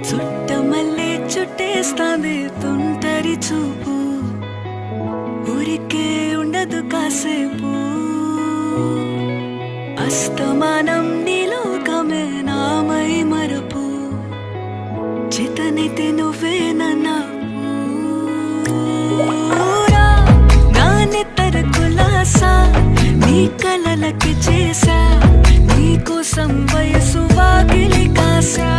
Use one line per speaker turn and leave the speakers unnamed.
చుట్టమల్లే చుట్టేస్తాంది తుంటరి చూపు, ఊరికే ఉండదు కాసేపు. అస్తమానం నీలోకమే నామై మరపు, చితనైతే నువ్వేనన్నా నాన్నెత్తర కులాసా నీ కలలకి చేసా, నీకోసం వయసు వాకిలి కాసా.